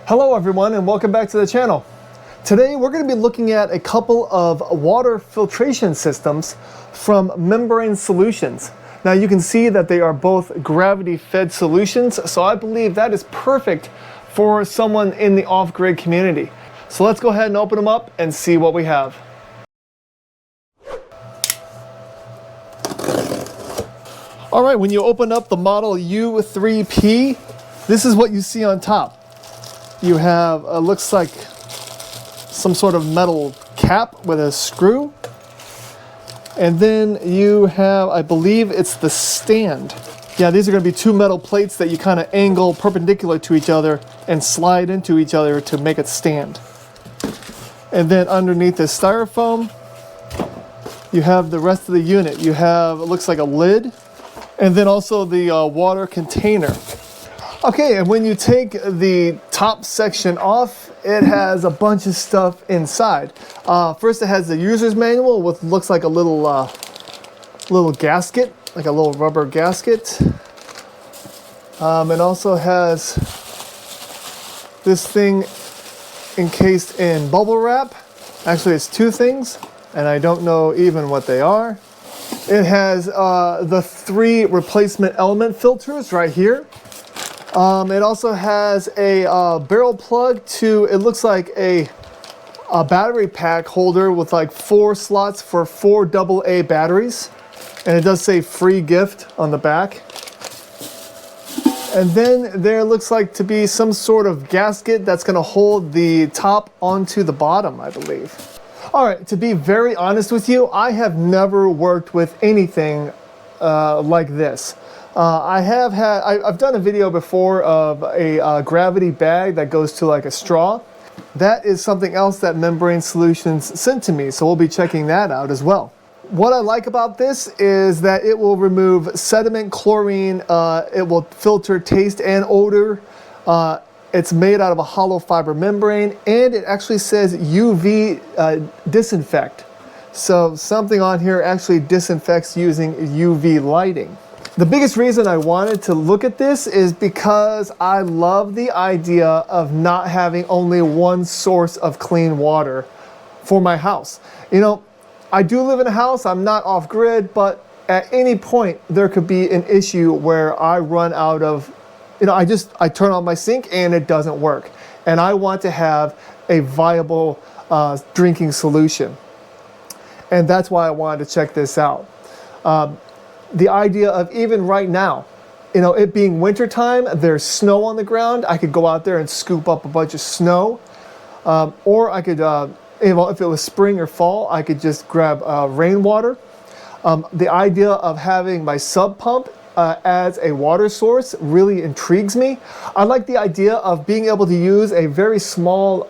Hello everyone and welcome back to the channel. Today we're going to be looking at a couple of water filtration systems from Membrane Solutions. Now you can see that they are both gravity fed solutions, so I believe that is perfect for someone in the off-grid community. So let's go ahead and open them up and see what we have. Alright, when you open up the model U3P, this is what you see on top. You have, looks like some sort of metal cap with a screw. And then you have, I believe it's the stand. Yeah, these are going to be two metal plates that you kind of angle perpendicular to each other and slide into each other to make it stand. And then underneath this styrofoam, you have the rest of the unit. You have, it looks like a lid, and then also the water container. Okay, and when you take the top section off, it has a bunch of stuff inside. First, it has the user's manual with looks like a little gasket, like a little rubber gasket. It also has this thing encased in bubble wrap. Actually, it's two things, and I don't know even what they are. It has the 3 replacement element filters right here. It also has a barrel plug to, it looks like a battery pack holder with like 4 slots for 4 AA batteries. And it does say free gift on the back. And then there looks like to be some sort of gasket that's going to hold the top onto the bottom, I believe. Alright, to be very honest with you, I have never worked with anything like this. I've done a video before of a gravity bag that goes to like a straw. That is something else that Membrane Solutions sent to me, so we'll be checking that out as well. What I like about this is that it will remove sediment, chlorine, it will filter taste and odor. It's made out of a hollow fiber membrane, and it actually says UV disinfect. So something on here actually disinfects using UV lighting. The biggest reason I wanted to look at this is because I love the idea of not having only one source of clean water for my house. You know, I do live in a house, I'm not off grid, but at any point there could be an issue where I run out of, you know, I turn on my sink and it doesn't work. And I want to have a viable drinking solution. And that's why I wanted to check this out. The idea of even right now, you know, it being winter time, there's snow on the ground, I could go out there and scoop up a bunch of snow. Or I could, you know, if it was spring or fall, I could just grab rainwater. The idea of having my sub pump as a water source really intrigues me. I like the idea of being able to use a very small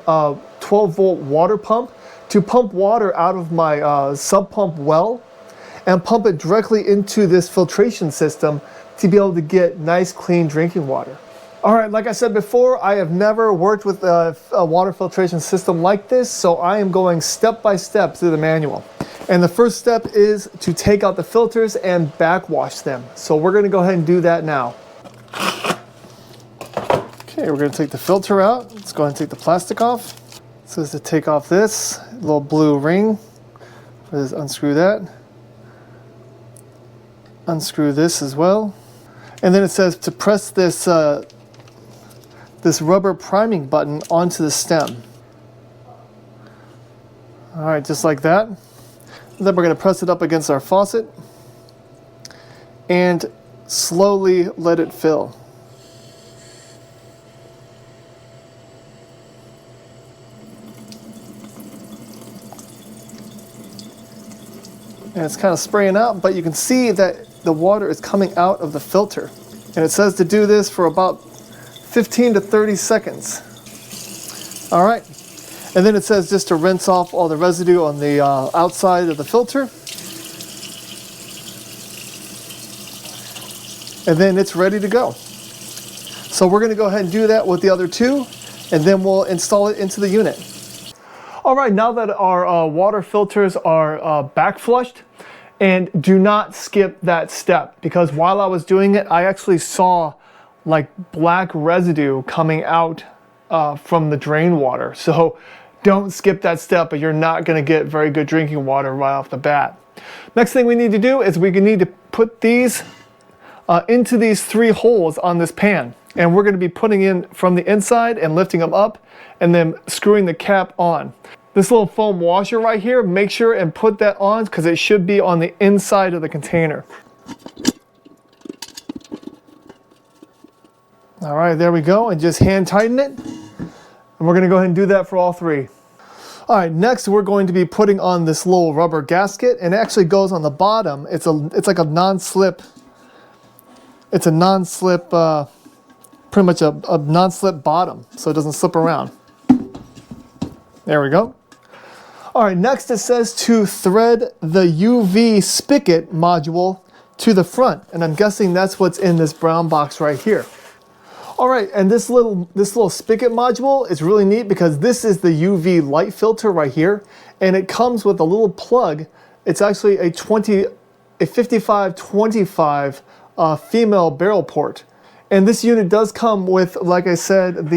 12-volt water pump to pump water out of my sub pump well and pump it directly into this filtration system to be able to get nice, clean drinking water. All right, like I said before, I have never worked with a water filtration system like this, so I am going step by step through the manual. And the first step is to take out the filters and backwash them. So we're gonna go ahead and do that now. Okay, we're gonna take the filter out. Let's go ahead and take the plastic off. It says to take off this little blue ring. Let's unscrew that. Unscrew this as well. And then it says to press this, this rubber priming button onto the stem. All right, just like that. And then we're going to press it up against our faucet and slowly let it fill. And it's kind of spraying out, but you can see that the water is coming out of the filter. And it says to do this for about 15 to 30 seconds. All right. And then it says just to rinse off all the residue on the outside of the filter. And then it's ready to go. So we're going to go ahead and do that with the other two, and then we'll install it into the unit. All right, now that our water filters are back flushed, and do not skip that step, because while I was doing it, I actually saw like black residue coming out from the drain water. So don't skip that step, or you're not going to get very good drinking water right off the bat. Next thing we need to do is we need to put these into these 3 holes on this pan. And we're going to be putting in from the inside and lifting them up and then screwing the cap on. This little foam washer right here, make sure and put that on because it should be on the inside of the container. All right, there we go, and just hand tighten it. And we're gonna go ahead and do that for all 3. All right, next we're going to be putting on this little rubber gasket, and it actually goes on the bottom. It's like a non-slip, it's a non-slip, pretty much a non-slip bottom, so it doesn't slip around. There we go. All right, next it says to thread the UV spigot module to the front, and I'm guessing that's what's in this brown box right here. All right, and this little spigot module is really neat because this is the UV light filter right here, and it comes with a little plug. It's actually a 5525 female barrel port, and this unit does come with, like I said,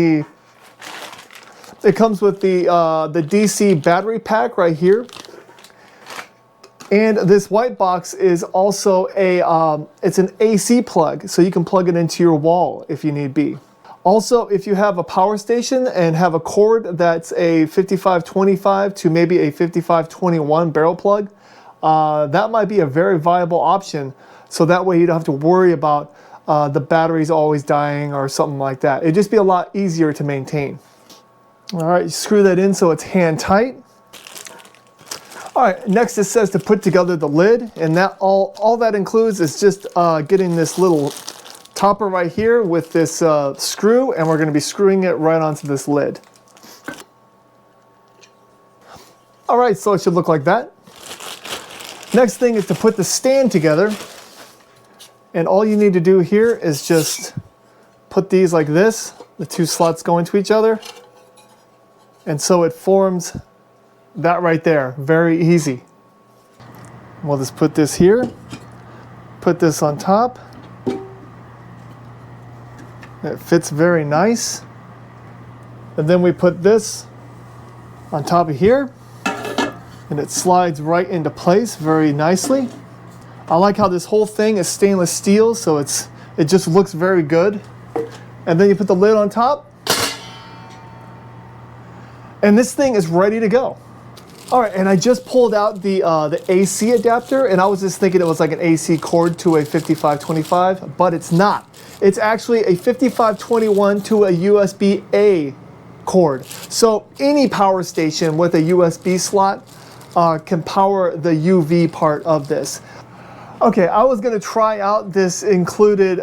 it comes with the DC battery pack right here. And this white box is also it's an AC plug, so you can plug it into your wall if you need be. Also, if you have a power station and have a cord that's a 5525 to maybe a 5521 barrel plug, that might be a very viable option. So that way you don't have to worry about the batteries always dying or something like that. It'd just be a lot easier to maintain. All right, you screw that in so it's hand tight. All right, next it says to put together the lid, and that all that includes is just getting this little topper right here with this screw, and we're going to be screwing it right onto this lid. All right, so it should look like that. Next thing is to put the stand together, and all you need to do here is just put these like this, the 2 slots go into each other, and so it forms that right there. Very easy. We'll just put this here, put this on top. It fits very nice. And then we put this on top of here, and it slides right into place very nicely. I like how this whole thing is stainless steel, so it just looks very good. And then you put the lid on top, and this thing is ready to go. All right, and I just pulled out the AC adapter, and I was just thinking it was like an AC cord to a 5525, but it's not. It's actually a 5521 to a USB-A cord. So any power station with a USB slot can power the UV part of this. Okay, I was gonna try out this included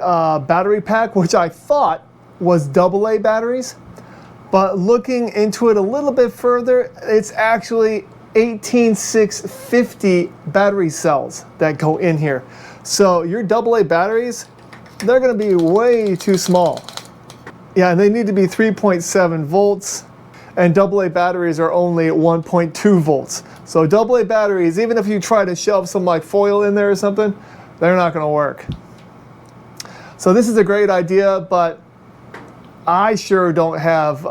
battery pack, which I thought was AA batteries, but looking into it a little bit further, it's actually 18650 battery cells that go in here. So your AA batteries, they're going to be way too small. Yeah, and they need to be 3.7 volts, and AA batteries are only 1.2 volts. So AA batteries, even if you try to shove some like foil in there or something, they're not going to work. So this is a great idea, but I sure don't have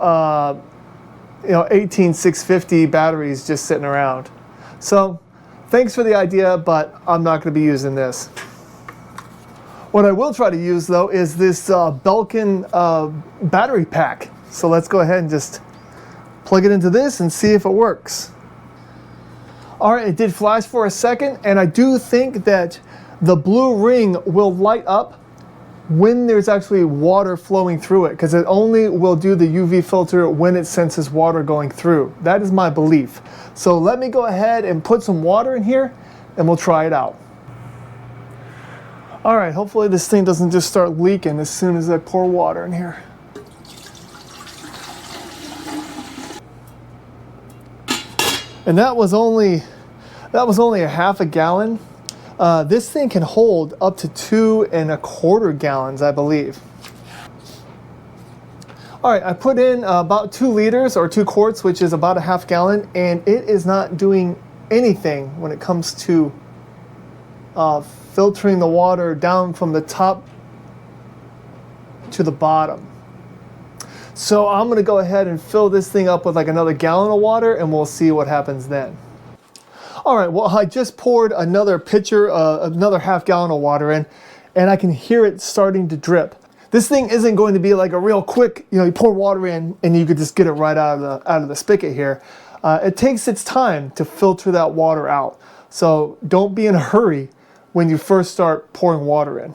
18650 batteries just sitting around. So thanks for the idea, but I'm not going to be using this. What I will try to use though is this Belkin battery pack. So let's go ahead and just plug it into this and see if it works. All right, it did flash for a second, and I do think that the blue ring will light up when there's actually water flowing through it, because it only will do the UV filter when it senses water going through. That is my belief. So let me go ahead and put some water in here, and we'll try it out. All right, hopefully this thing doesn't just start leaking as soon as I pour water in here. And that was only a half a gallon. This thing can hold up to 2¼ gallons, I believe. All right, I put in about 2 liters or 2 quarts, which is about a half gallon, and it is not doing anything when it comes to filtering the water down from the top to the bottom. So I'm gonna go ahead and fill this thing up with like another gallon of water, and we'll see what happens then. All right, well, I just poured another pitcher, another half gallon of water in, and I can hear it starting to drip. This thing isn't going to be like a real quick, you pour water in and you could just get it right out of the spigot here. It takes its time to filter that water out. So don't be in a hurry when you first start pouring water in.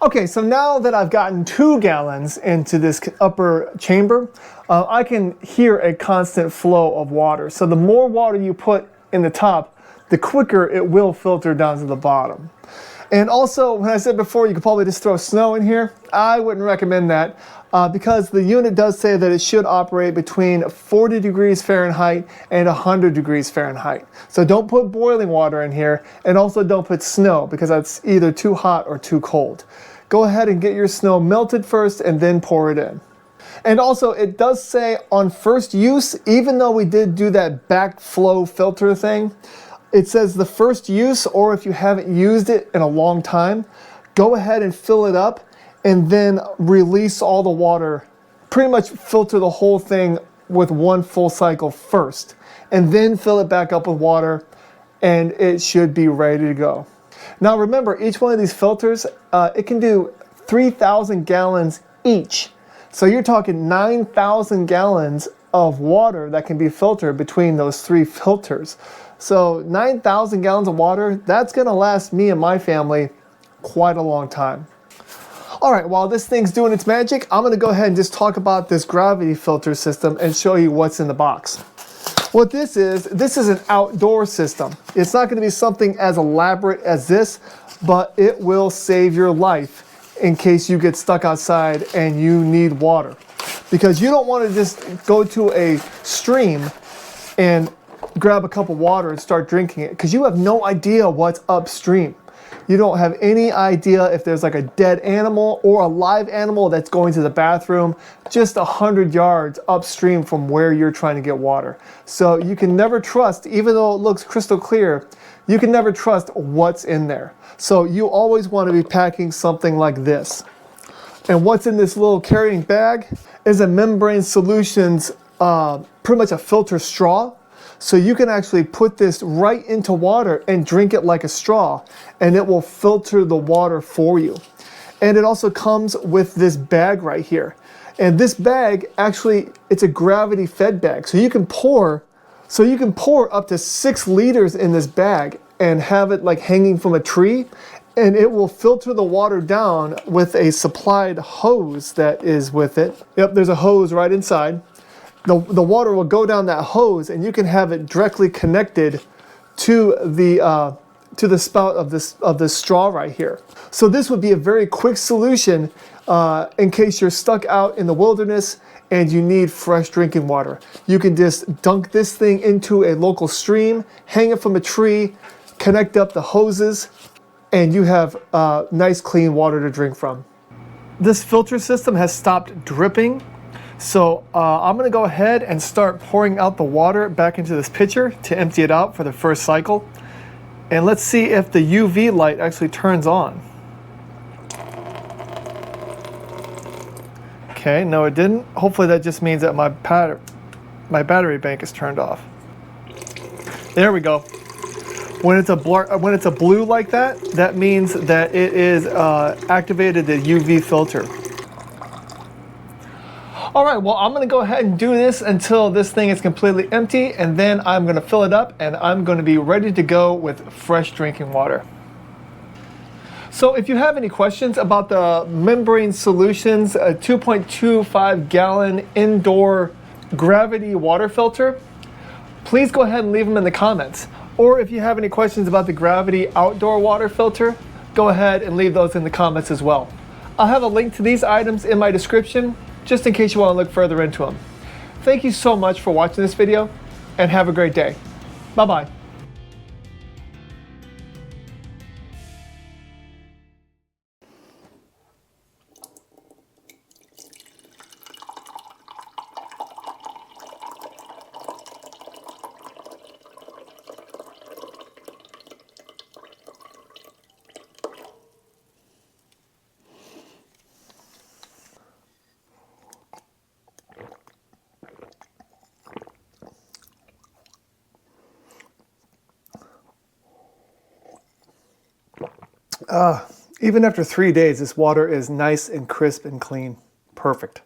Okay, so now that I've gotten 2 gallons into this upper chamber, I can hear a constant flow of water. So the more water you put in the top, the quicker it will filter down to the bottom. And also, when I said before, you could probably just throw snow in here. I wouldn't recommend that because the unit does say that it should operate between 40 degrees Fahrenheit and 100 degrees Fahrenheit. So don't put boiling water in here, and also don't put snow because that's either too hot or too cold. Go ahead and get your snow melted first and then pour it in. And also, it does say on first use, even though we did do that backflow filter thing, it says the first use, or if you haven't used it in a long time, go ahead and fill it up and then release all the water. Pretty much filter the whole thing with one full cycle first, and then fill it back up with water, and it should be ready to go. Now remember, each one of these filters, it can do 3,000 gallons each. So you're talking 9,000 gallons of water that can be filtered between those 3 filters. So 9,000 gallons of water, that's gonna last me and my family quite a long time. All right, while this thing's doing its magic, I'm gonna go ahead and just talk about this gravity filter system and show you what's in the box. What this is an outdoor system. It's not gonna be something as elaborate as this, but it will save your life in case you get stuck outside and you need water. Because you don't wanna just go to a stream and grab a cup of water and start drinking it, because you have no idea what's upstream. You don't have any idea if there's like a dead animal or a live animal that's going to the bathroom just 100 yards upstream from where you're trying to get water. So you can never trust, even though it looks crystal clear, you can never trust what's in there. So you always want to be packing something like this. And what's in this little carrying bag is a Membrane Solutions, pretty much a filter straw. So you can actually put this right into water and drink it like a straw, and it will filter the water for you. And it also comes with this bag right here. And this bag, actually, it's a gravity fed bag. So you can pour up to 6 liters in this bag and have it like hanging from a tree, and it will filter the water down with a supplied hose that is with it. Yep, there's a hose right inside. The water will go down that hose, and you can have it directly connected to the spout of this straw right here. So this would be a very quick solution in case you're stuck out in the wilderness and you need fresh drinking water. You can just dunk this thing into a local stream, hang it from a tree, connect up the hoses, and you have nice clean water to drink from. This filter system has stopped dripping. So I'm gonna go ahead and start pouring out the water back into this pitcher to empty it out for the first cycle. And let's see if the UV light actually turns on. Okay, no it didn't. Hopefully that just means that my battery bank is turned off. There we go. When it's a blue like that, that means that it is activated the UV filter. All right, well, I'm gonna go ahead and do this until this thing is completely empty, and then I'm gonna fill it up and I'm gonna be ready to go with fresh drinking water. So if you have any questions about the Membrane Solutions 2.25 gallon indoor gravity water filter, please go ahead and leave them in the comments. Or if you have any questions about the gravity outdoor water filter, go ahead and leave those in the comments as well. I'll have a link to these items in my description, just in case you want to look further into them. Thank you so much for watching this video, and have a great day. Bye-bye. Even after 3 days, this water is nice and crisp and clean. Perfect.